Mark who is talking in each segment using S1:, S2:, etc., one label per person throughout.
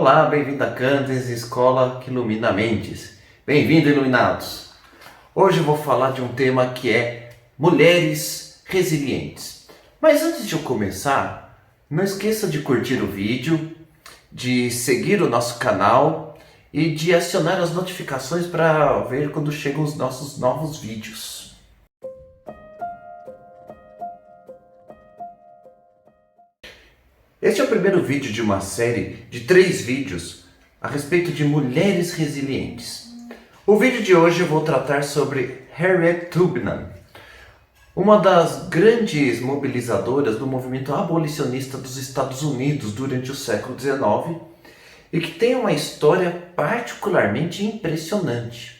S1: Olá, bem-vindo a Cantes, escola que ilumina mentes. Bem-vindo, iluminados! Hoje eu vou falar de um tema que é mulheres resilientes. Mas antes de eu começar, não esqueça de curtir o vídeo, de seguir o nosso canal e de acionar as notificações para ver quando chegam os nossos novos vídeos. Este é o primeiro vídeo de uma série de 3 vídeos a respeito de mulheres resilientes. O vídeo de hoje eu vou tratar sobre Harriet Tubman, uma das grandes mobilizadoras do movimento abolicionista dos Estados Unidos durante o século XIX e que tem uma história particularmente impressionante.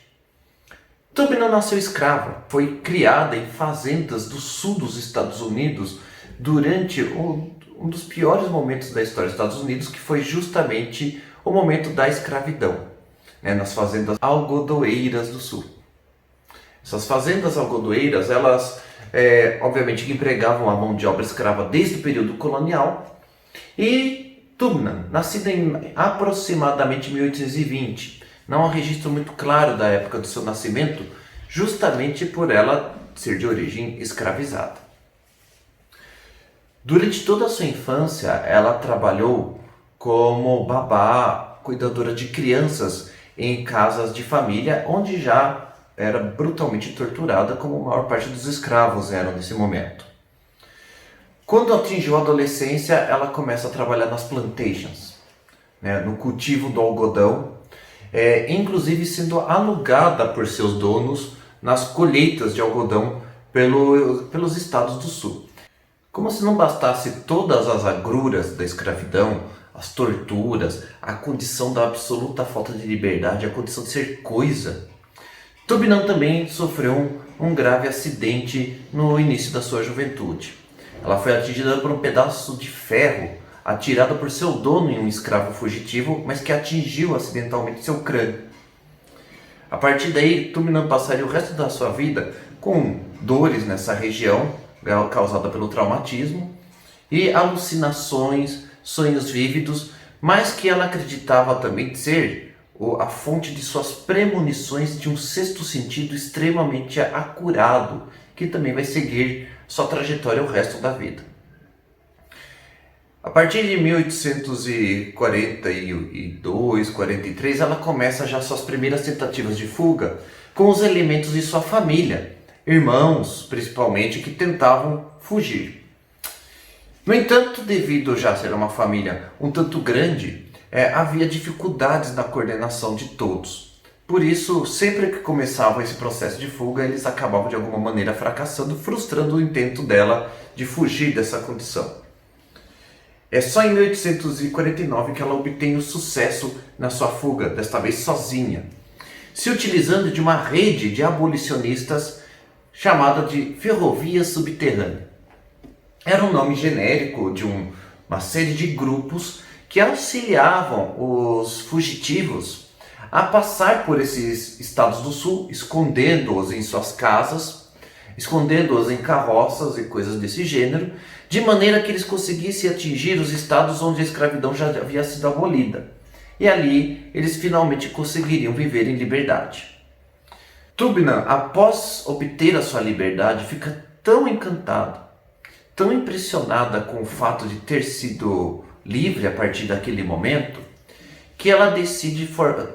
S1: Tubman nasceu escrava, foi criada em fazendas do sul dos Estados Unidos durante um dos piores momentos da história dos Estados Unidos, que foi justamente o momento da escravidão, nas fazendas algodoeiras do sul. Essas fazendas algodoeiras, elas obviamente empregavam a mão de obra escrava desde o período colonial, e Tubman, nascida em aproximadamente 1820, não há um registro muito claro da época do seu nascimento, justamente por ela ser de origem escravizada. Durante toda a sua infância, ela trabalhou como babá, cuidadora de crianças em casas de família, onde já era brutalmente torturada, como a maior parte dos escravos eram nesse momento. Quando atingiu a adolescência, ela começa a trabalhar nas plantations, no cultivo do algodão, inclusive sendo alugada por seus donos nas colheitas de algodão pelos estados do sul. Como se não bastasse todas as agruras da escravidão, as torturas, a condição da absoluta falta de liberdade, a condição de ser coisa, Tubman também sofreu um grave acidente no início da sua juventude. Ela foi atingida por um pedaço de ferro atirado por seu dono em um escravo fugitivo, mas que atingiu acidentalmente seu crânio. A partir daí, Tubman passaria o resto da sua vida com dores nessa região, causada pelo traumatismo, e alucinações, sonhos vívidos, mas que ela acreditava também ser a fonte de suas premonições de um sexto sentido extremamente acurado, que também vai seguir sua trajetória o resto da vida. A partir de 1842, 43, ela começa já suas primeiras tentativas de fuga com os elementos de sua família, irmãos principalmente, que tentavam fugir. No entanto, devido já ser uma família um tanto grande, havia dificuldades na coordenação de todos. Por isso, sempre que começava esse processo de fuga, eles acabavam de alguma maneira fracassando, frustrando o intento dela de fugir dessa condição. É só em 1849 que ela obtém o sucesso na sua fuga, desta vez sozinha, se utilizando de uma rede de abolicionistas chamada de Ferrovia Subterrânea. Era um nome genérico de uma série de grupos que auxiliavam os fugitivos a passar por esses estados do sul, escondendo-os em suas casas, escondendo-os em carroças e coisas desse gênero, de maneira que eles conseguissem atingir os estados onde a escravidão já havia sido abolida. E ali eles finalmente conseguiriam viver em liberdade. Tubman, após obter a sua liberdade, fica tão encantada, tão impressionada com o fato de ter sido livre a partir daquele momento, que ela decide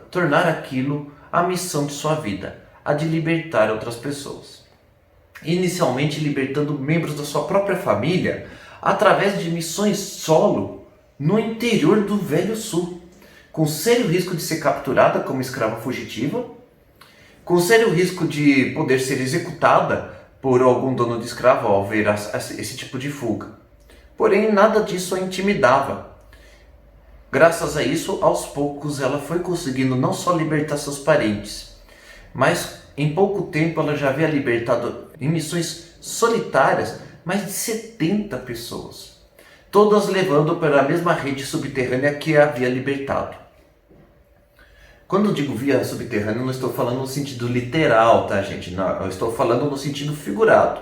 S1: tornar aquilo a missão de sua vida, a de libertar outras pessoas. Inicialmente libertando membros da sua própria família através de missões solo no interior do Velho Sul, com sério risco de ser capturada como escrava fugitiva, com sério risco de poder ser executada por algum dono de escravo ao ver esse tipo de fuga. Porém, nada disso a intimidava. Graças a isso, aos poucos, ela foi conseguindo não só libertar seus parentes, mas em pouco tempo ela já havia libertado em missões solitárias mais de 70 pessoas, todas levando para a mesma rede subterrânea que a havia libertado. Quando eu digo via subterrânea, não estou falando no sentido literal, tá, gente? Não, eu estou falando no sentido figurado.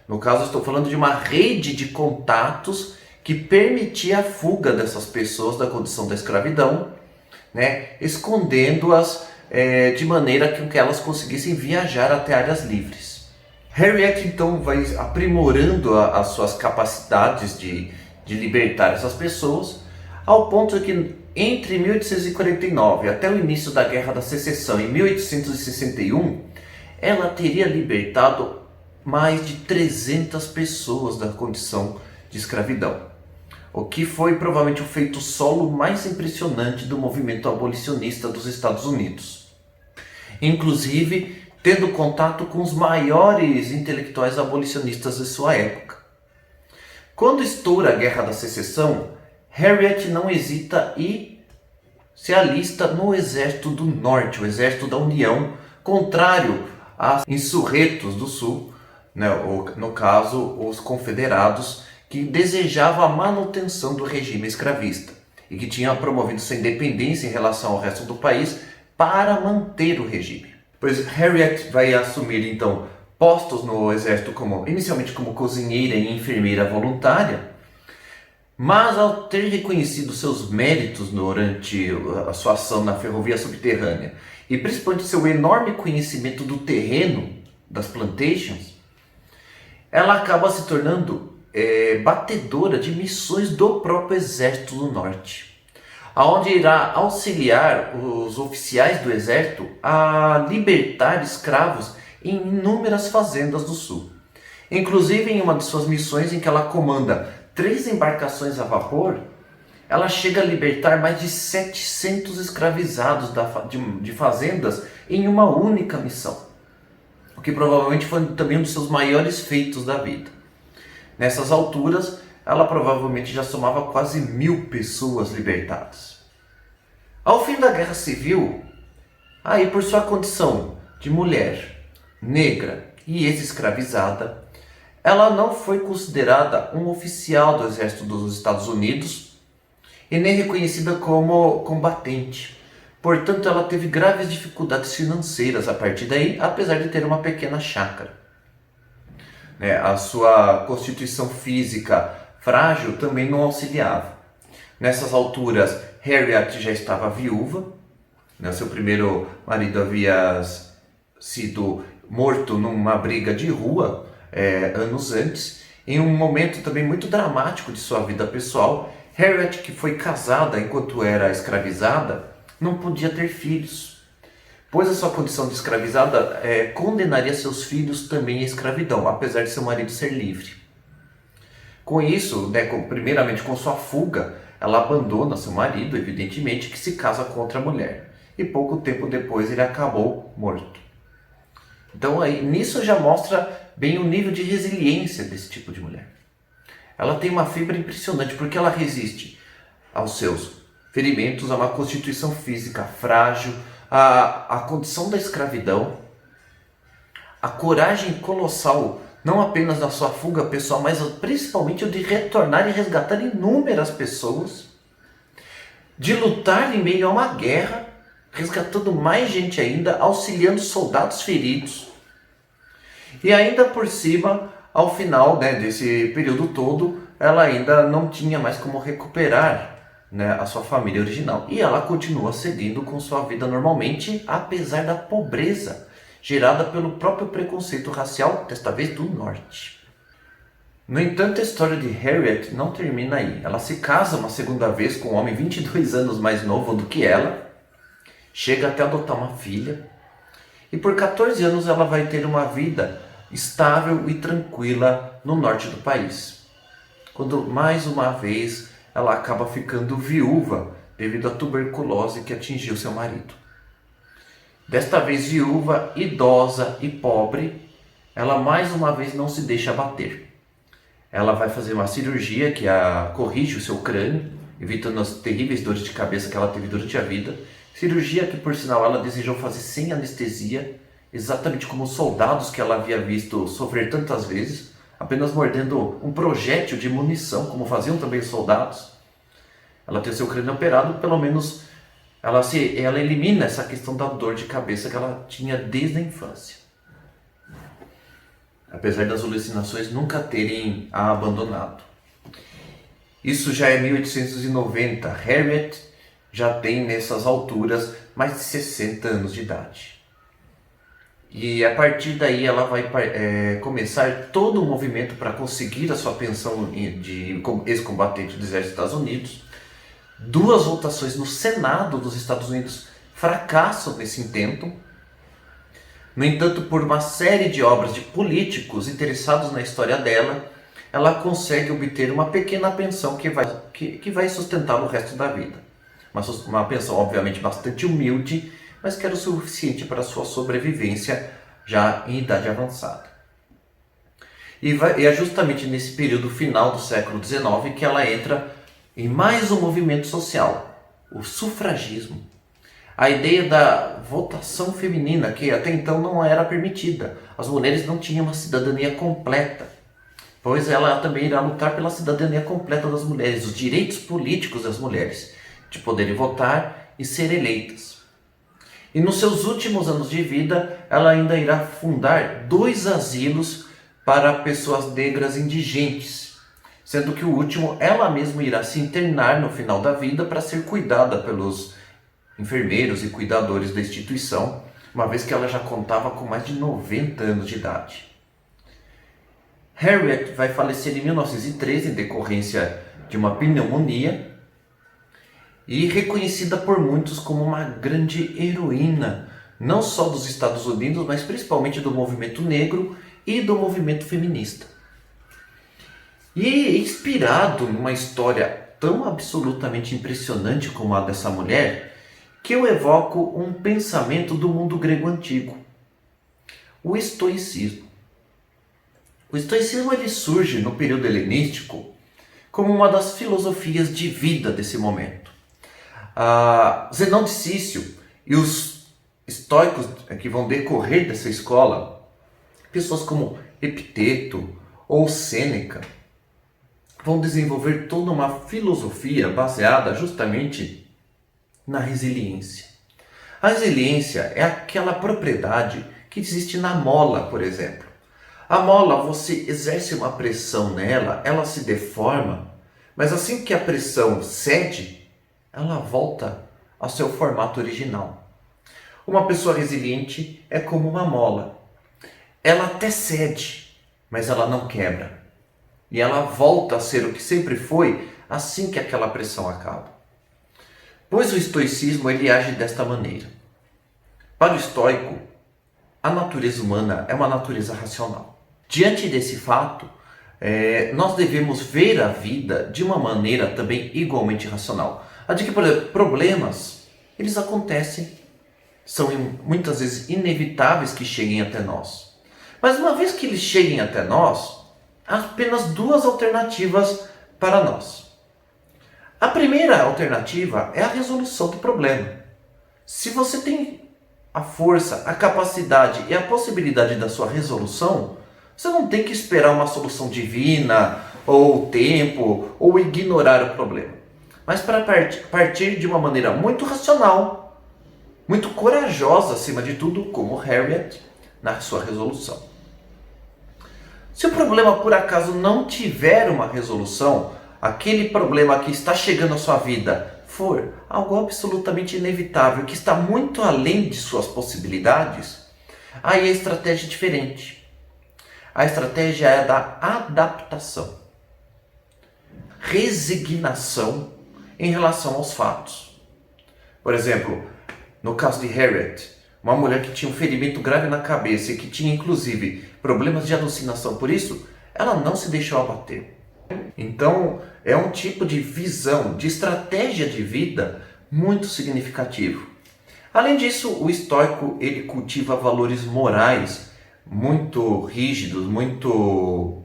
S1: No caso, eu estou falando de uma rede de contatos que permitia a fuga dessas pessoas da condição da escravidão né, escondendo-as de maneira que elas conseguissem viajar até áreas livres. Harriet então vai aprimorando as suas capacidades de libertar essas pessoas, ao ponto de que entre 1849 até o início da Guerra da Secessão, em 1861, ela teria libertado mais de 300 pessoas da condição de escravidão, o que foi provavelmente o feito solo mais impressionante do movimento abolicionista dos Estados Unidos. Inclusive, tendo contato com os maiores intelectuais abolicionistas de sua época. Quando estoura a Guerra da Secessão, Harriet não hesita e se alista no Exército do Norte, o Exército da União, contrário a insurretos do Sul, né, ou, no caso, os confederados, que desejavam a manutenção do regime escravista e que tinham promovido sua independência em relação ao resto do país para manter o regime. Pois Harriet vai assumir então postos no exército inicialmente como cozinheira e enfermeira voluntária, mas ao ter reconhecido seus méritos durante a sua ação na ferrovia subterrânea e principalmente seu enorme conhecimento do terreno das plantations, ela acaba se tornando batedora de missões do próprio Exército do Norte, onde irá auxiliar os oficiais do Exército a libertar escravos em inúmeras fazendas do Sul. Inclusive em uma de suas missões em que ela comanda 3 embarcações a vapor, ela chega a libertar mais de 700 escravizados de fazendas em uma única missão, o que provavelmente foi também um dos seus maiores feitos da vida. Nessas alturas, ela provavelmente já somava quase 1000 pessoas libertadas. Ao fim da Guerra Civil, aí por sua condição de mulher, negra e ex-escravizada, ela não foi considerada um oficial do Exército dos Estados Unidos e nem reconhecida como combatente. Portanto, ela teve graves dificuldades financeiras a partir daí, apesar de ter uma pequena chácara. A sua constituição física frágil também não auxiliava. Nessas alturas, Harriet já estava viúva. Seu primeiro marido havia sido morto numa briga de rua anos antes. Em um momento também muito dramático de sua vida pessoal, Harriet, que foi casada enquanto era escravizada, não podia ter filhos, pois a sua condição de escravizada condenaria seus filhos também à escravidão, apesar de seu marido ser livre. Com isso, primeiramente com sua fuga, ela abandona seu marido, evidentemente, que se casa com outra mulher. E pouco tempo depois ele acabou morto. Então nisso já mostra bem o nível de resiliência desse tipo de mulher. Ela tem uma fibra impressionante porque ela resiste aos seus ferimentos, a uma constituição física frágil, a condição da escravidão, a coragem colossal, não apenas da sua fuga pessoal, mas principalmente o de retornar e resgatar inúmeras pessoas, de lutar em meio a uma guerra, resgatando mais gente ainda, auxiliando soldados feridos. E ainda por cima, ao final desse período todo, ela ainda não tinha mais como recuperar a sua família original. E ela continua seguindo com sua vida normalmente, apesar da pobreza gerada pelo próprio preconceito racial, desta vez do Norte. No entanto, a história de Harriet não termina aí. Ela se casa uma segunda vez com um homem 22 anos mais novo do que ela, chega até a adotar uma filha, e por 14 anos ela vai ter uma vida estável e tranquila no norte do país, quando mais uma vez ela acaba ficando viúva devido à tuberculose que atingiu seu marido. Desta vez viúva, idosa e pobre, ela mais uma vez não se deixa abater. Ela vai fazer uma cirurgia que corrige o seu crânio, evitando as terríveis dores de cabeça que ela teve durante a vida. Cirurgia que, por sinal, ela desejou fazer sem anestesia, exatamente como os soldados que ela havia visto sofrer tantas vezes, apenas mordendo um projétil de munição, como faziam também os soldados. Ela tem o seu crânio operado, pelo menos ela elimina essa questão da dor de cabeça que ela tinha desde a infância. Apesar das alucinações nunca terem a abandonado. Isso já é 1890. Harriet já tem nessas alturas mais de 60 anos de idade. E a partir daí ela vai começar todo o movimento para conseguir a sua pensão de ex-combatente do Exército dos Estados Unidos. 2 votações no Senado dos Estados Unidos fracassam nesse intento. No entanto, por uma série de obras de políticos interessados na história dela, ela consegue obter uma pequena pensão que vai sustentá-la o resto da vida. Uma pensão obviamente bastante humilde, mas que era o suficiente para sua sobrevivência já em idade avançada. E é justamente nesse período final do século XIX que ela entra em mais um movimento social, o sufragismo. A ideia da votação feminina, que até então não era permitida. As mulheres não tinham uma cidadania completa, pois ela também irá lutar pela cidadania completa das mulheres, os direitos políticos das mulheres, de poderem votar e ser eleitas. E nos seus últimos anos de vida, ela ainda irá fundar 2 asilos para pessoas negras indigentes, sendo que o último ela mesma irá se internar no final da vida para ser cuidada pelos enfermeiros e cuidadores da instituição, uma vez que ela já contava com mais de 90 anos de idade. Harriet vai falecer em 1913 em decorrência de uma pneumonia e reconhecida por muitos como uma grande heroína, não só dos Estados Unidos, mas principalmente do movimento negro e do movimento feminista. E inspirado numa história tão absolutamente impressionante como a dessa mulher, que eu evoco um pensamento do mundo grego antigo, o estoicismo. O estoicismo ele surge no período helenístico como uma das filosofias de vida desse momento. Zenão de Cício e os estoicos que vão decorrer dessa escola, pessoas como Epiteto ou Sêneca, vão desenvolver toda uma filosofia baseada justamente na resiliência. A resiliência é aquela propriedade que existe na mola, por exemplo. A mola, você exerce uma pressão nela, ela se deforma, mas assim que a pressão cede, ela volta ao seu formato original. Uma pessoa resiliente é como uma mola. Ela até cede, mas ela não quebra. E ela volta a ser o que sempre foi assim que aquela pressão acaba. Pois o estoicismo ele age desta maneira. Para o estoico, a natureza humana é uma natureza racional. Diante desse fato, nós devemos ver a vida de uma maneira também igualmente racional. A de que, por exemplo, problemas, eles acontecem, são muitas vezes inevitáveis que cheguem até nós. Mas uma vez que eles cheguem até nós, há apenas 2 alternativas para nós. A primeira alternativa é a resolução do problema. Se você tem a força, a capacidade e a possibilidade da sua resolução, você não tem que esperar uma solução divina, ou tempo, ou ignorar o problema. Mas para partir de uma maneira muito racional, muito corajosa acima de tudo, como Harriet, na sua resolução. Se o problema por acaso não tiver uma resolução, aquele problema que está chegando à sua vida for algo absolutamente inevitável, que está muito além de suas possibilidades, aí a estratégia é diferente. A estratégia é da adaptação, resignação em relação aos fatos. Por exemplo, no caso de Harriet, uma mulher que tinha um ferimento grave na cabeça e que tinha inclusive problemas de alucinação por isso, ela não se deixou abater. Então, é um tipo de visão, de estratégia de vida muito significativo. Além disso, o estoico ele cultiva valores morais muito rígidos, muito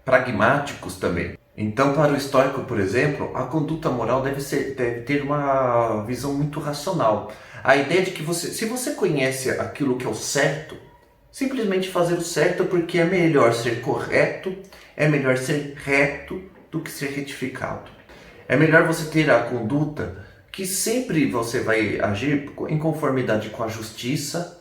S1: pragmáticos também. Então, para o estoico, por exemplo, a conduta moral deve ter uma visão muito racional. A ideia de que se você conhece aquilo que é o certo, simplesmente fazer o certo porque é melhor ser correto, é melhor ser reto do que ser retificado. É melhor você ter a conduta que sempre você vai agir em conformidade com a justiça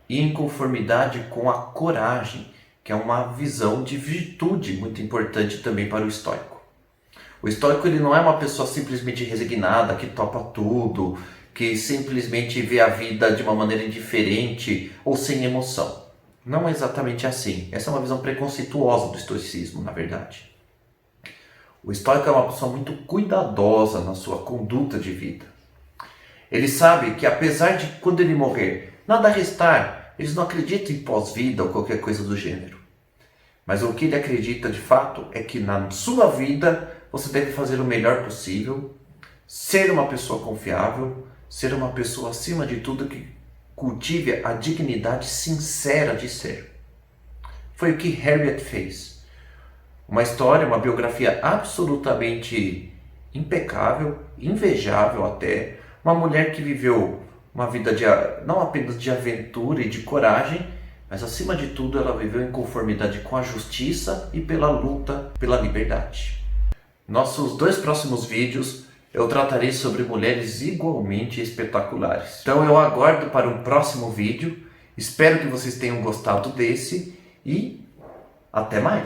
S1: e em conformidade com a coragem, que é uma visão de virtude muito importante também para o estoico. O estoico ele não é uma pessoa simplesmente resignada, que topa tudo, que simplesmente vê a vida de uma maneira indiferente ou sem emoção. Não é exatamente assim. Essa é uma visão preconceituosa do estoicismo, na verdade. O estoico é uma pessoa muito cuidadosa na sua conduta de vida. Ele sabe que apesar de quando ele morrer, nada restar, eles não acreditam em pós-vida ou qualquer coisa do gênero. Mas o que ele acredita de fato é que na sua vida você deve fazer o melhor possível, ser uma pessoa confiável, ser uma pessoa acima de tudo que cultive a dignidade sincera de ser. Foi o que Harriet fez. Uma história, uma biografia absolutamente impecável, invejável até, uma mulher que viveu uma vida não apenas de aventura e de coragem, mas acima de tudo ela viveu em conformidade com a justiça e pela luta pela liberdade. Nossos 2 próximos vídeos eu tratarei sobre mulheres igualmente espetaculares. Então eu aguardo para um próximo vídeo, espero que vocês tenham gostado desse e até mais!